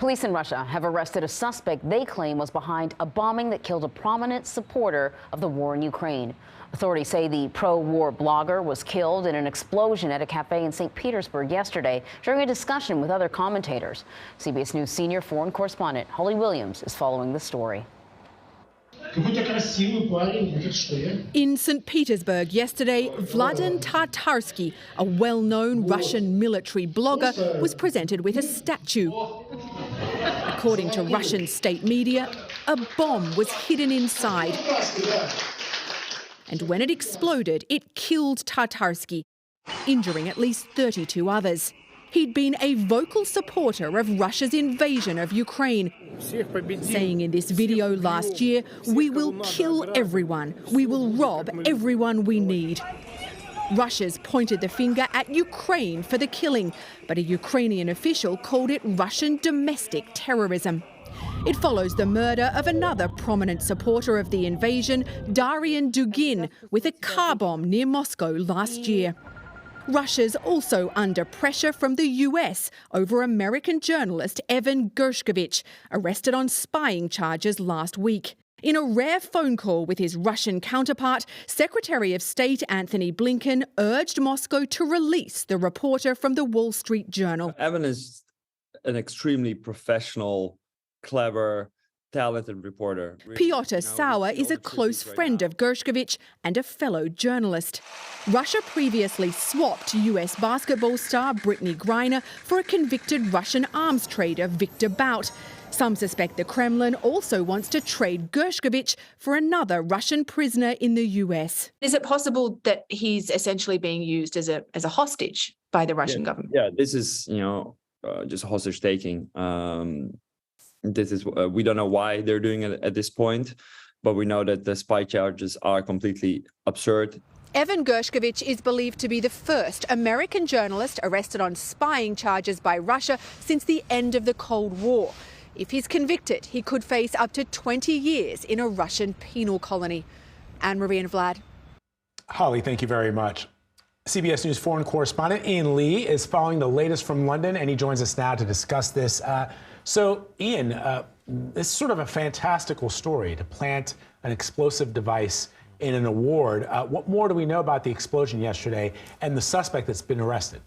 Police in Russia have arrested a suspect they claim was behind a bombing that killed a prominent supporter of the war in Ukraine. Authorities say the pro-war blogger was killed in an explosion at a cafe in St. Petersburg yesterday during a discussion with other commentators. CBS News senior foreign correspondent Holly Williams is following the story. In St. Petersburg yesterday, Vladlen Tatarsky, a well-known Russian military blogger, was presented with a statue. According to Russian state media, a bomb was hidden inside. And when it exploded, it killed Tatarsky, injuring at least 32 others. He'd been a vocal supporter of Russia's invasion of Ukraine, saying in this video last year, "We will kill everyone. We will rob everyone we need." Russia's pointed the finger at Ukraine for the killing, but a Ukrainian official called it Russian domestic terrorism. It follows the murder of another prominent supporter of the invasion, Duthiers, with a car bomb near Moscow last year. Russia's also under pressure from the US over American journalist Evan Gershkovich, arrested on spying charges last week. In a rare phone call with his Russian counterpart, Secretary of State Antony Blinken urged Moscow to release the reporter from the Wall Street Journal. Evan is an extremely professional, clever, talented reporter. Piotr Sauer is a close friend of Gershkovich and a fellow journalist. Russia previously swapped US basketball star Brittany Griner for a convicted Russian arms trader Viktor Bout. Some suspect the Kremlin also wants to trade Gershkovich for another Russian prisoner in the US. Is it possible that he's essentially being used as a hostage by the Russian government? Yeah, this is, just hostage taking. This is we don't know why they're doing it at this point, but we know that the spy charges are completely absurd. Evan Gershkovich is believed to be the first American journalist arrested on spying charges by Russia since the end of the Cold War. If he's convicted, he could face up to 20 years in a Russian penal colony. Anne-Marie and Vlad. Holly, thank you very much. CBS News foreign correspondent Ian Lee is following the latest from London, and he joins us now to discuss this. So, Ian, this is sort of a fantastical story to plant an explosive device in an award. What more do we know about the explosion yesterday and the suspect that's been arrested?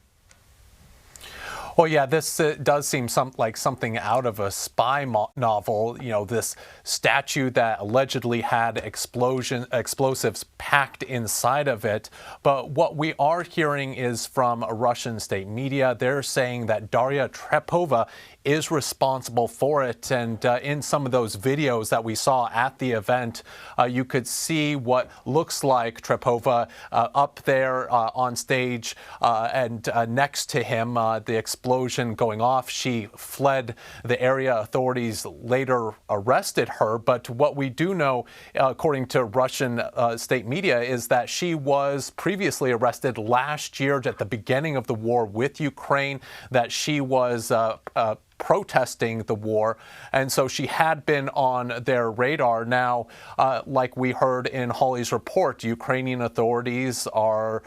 Well, yeah, this does seem like something out of a spy novel. You know, this statue that allegedly had explosives packed inside of it. But what we are hearing is from Russian state media. They're saying that Daria Trepova is responsible for it. And in some of those videos that we saw at the event, you could see what looks like Trepova up there on stage and next to him, the explosion going off. She fled the area. Authorities later arrested her. But what we do know, according to Russian state media, is that she was previously arrested last year at the beginning of the war with Ukraine, that she was protesting the war, and so she had been on their radar. Now, like we heard in Holly's report, Ukrainian authorities are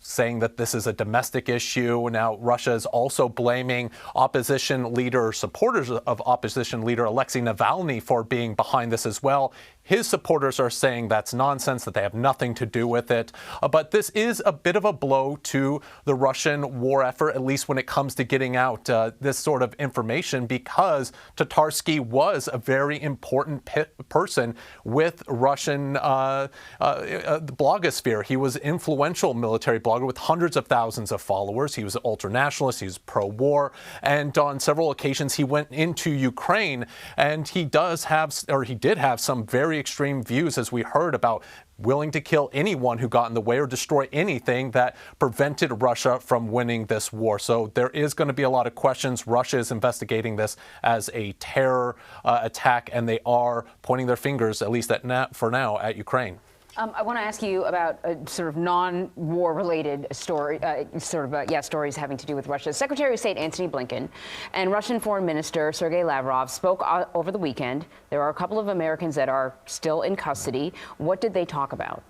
saying that this is a domestic issue. Now, Russia is also blaming supporters of opposition leader Alexei Navalny for being behind this as well. His supporters are saying that's nonsense, that they have nothing to do with it. But this is a bit of a blow to the Russian war effort, at least when it comes to getting out this sort of information, because Tatarsky was a very important person with Russian blogosphere. He was an influential military blogger with hundreds of thousands of followers. He was an ultranationalist. He was pro-war. And on several occasions, he went into Ukraine, and he did have some very extreme views, as we heard, about willing to kill anyone who got in the way or destroy anything that prevented Russia from winning this war. So there is going to be a lot of questions. Russia is investigating this as a terror attack, and they are pointing their fingers, at least for now, at Ukraine. I want to ask you about a sort of non-war related story, stories having to do with Russia. Secretary of State Antony Blinken and Russian Foreign Minister Sergey Lavrov spoke over the weekend. There are a couple of Americans that are still in custody. What did they talk about?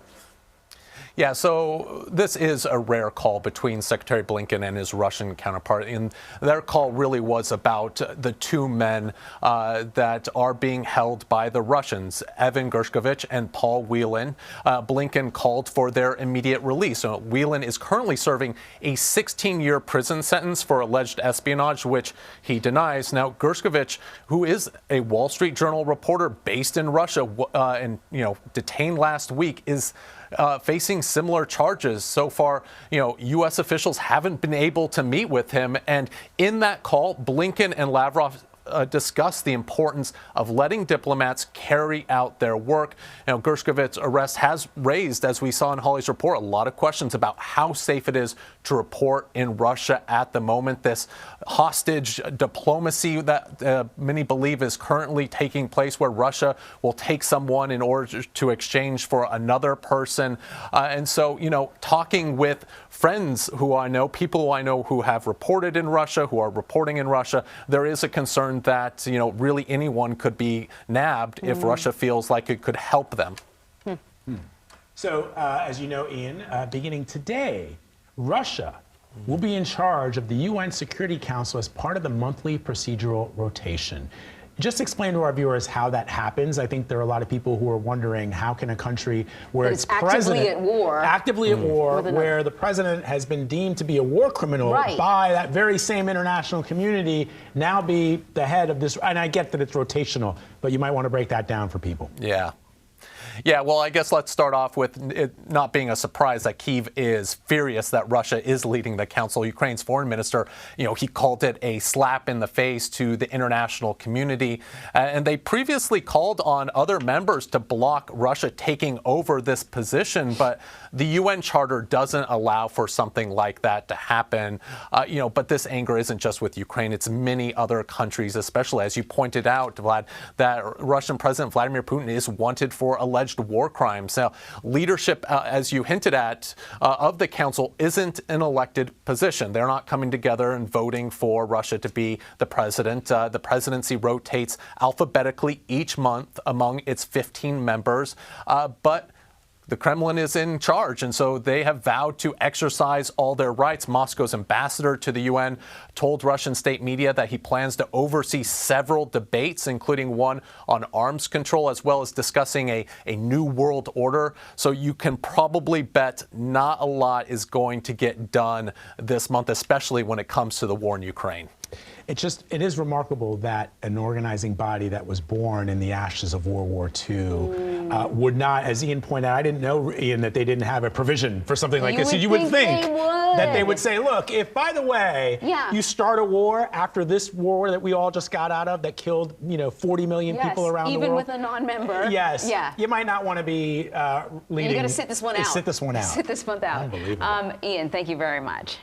Yeah, so this is a rare call between Secretary Blinken and his Russian counterpart. And their call really was about the two men that are being held by the Russians, Evan Gershkovich and Paul Whelan. Blinken called for their immediate release. So Whelan is currently serving a 16-year prison sentence for alleged espionage, which he denies. Now, Gershkovich, who is a Wall Street Journal reporter based in Russia and detained last week, is facing similar charges. So far, U.S. officials haven't been able to meet with him. And in that call, Blinken and Lavrov discussed the importance of letting diplomats carry out their work. Gershkovich's arrest has raised, as we saw in Holly's report, a lot of questions about how safe it is to report in Russia at the moment. This hostage diplomacy that many believe is currently taking place, where Russia will take someone in order to exchange for another person. And so, talking with friends who I know, people who I know who have reported in Russia, who are reporting in Russia, there is a concern that, really anyone could be nabbed if Russia feels like it could help them. So, as you know, Ian, beginning today, Russia will be in charge of the UN Security Council as part of the monthly procedural rotation. Just explain to our viewers how that happens. I think there are a lot of people who are wondering, how can a country where its president actively at war, where the president has been deemed to be a war criminal by that very same international community, now be the head of this? And I get that it's rotational, but you might want to break that down for people. Yeah, well, I guess let's start off with it not being a surprise that Kyiv is furious that Russia is leading the council. Ukraine's foreign minister, he called it a slap in the face to the international community. And they previously called on other members to block Russia taking over this position. But the UN Charter doesn't allow for something like that to happen. But this anger isn't just with Ukraine. It's many other countries, especially, as you pointed out, Vlad, that Russian President Vladimir Putin is wanted for alleged war crimes. Now, leadership, as you hinted at, of the council isn't an elected position. They're not coming together and voting for Russia to be the president. The presidency rotates alphabetically each month among its 15 members, but the Kremlin is in charge, and so they have vowed to exercise all their rights. Moscow's ambassador to the UN told Russian state media that he plans to oversee several debates, including one on arms control, as well as discussing a new world order. So you can probably bet not a lot is going to get done this month, especially when it comes to the war in Ukraine. It is remarkable that an organizing body that was born in the ashes of World War II would not, as Ian pointed out, I didn't know, Ian, that they didn't have a provision for something like this. So you would think that they would say, look, if, by the way, you start a war after this war that we all just got out of that killed, 40 million people around the world. Even with a non-member. Yes. Yeah. You might not want to be leading. You got to sit this one out. Sit this one out. Sit this month out. Unbelievable. Ian, thank you very much.